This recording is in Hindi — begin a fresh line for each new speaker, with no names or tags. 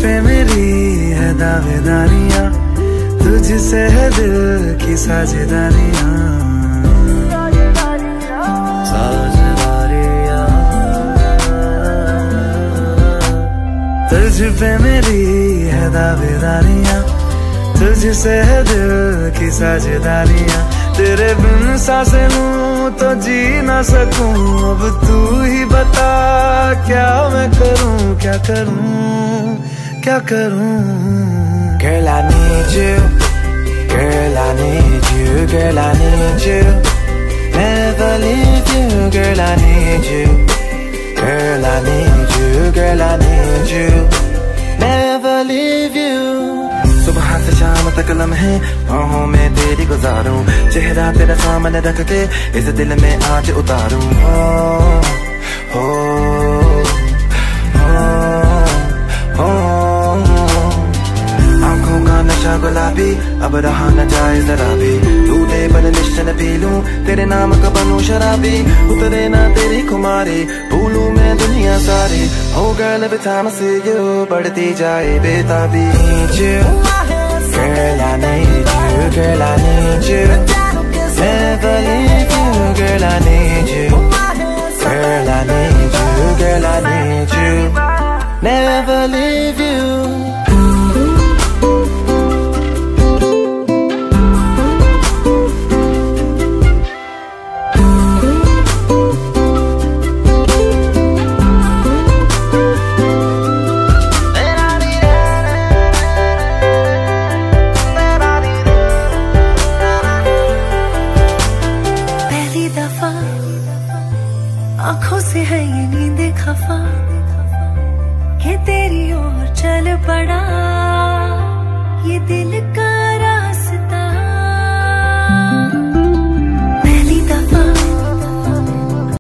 पे मेरी है दावेदारियां, तुझसे है दिल की साझेदारियां। तुझ पे मेरी है दावेदारियां, तुझसे है दिल की साझेदारियां। तेरे बिन सांसें लूं तो जी ना सकूं, अब तू ही बता क्या मैं करूं, क्या करूं, क्या करूं। Girl, I need you, girl, I need you, girl, I need you, never leave you, girl, I need you, girl, I need you, girl, I need you, never leave you। सुबह से शाम तक लम्हे बाहों में तेरी गुजारूं, चेहरा तेरा सामने रख के इस दिल में आज उतारूं। हो आंखों का नशा गुलाबी अब रहा न जाए जरा भी, तू दे पर निश्चन पी लूं, तेरे नाम का बनूं शराबी। उतरे ना तेरी खुमारी, भूलूं मैं दुनिया सारी। हो girl every time I see you, बढ़ती जाए बेताबी। Girl, I need you, girl, I need you, never leave you, girl, I need you, girl, I need you, girl, I need you, never leave you।
आँखों से है ये नींद खफा कि तेरी ओर चल पड़ा।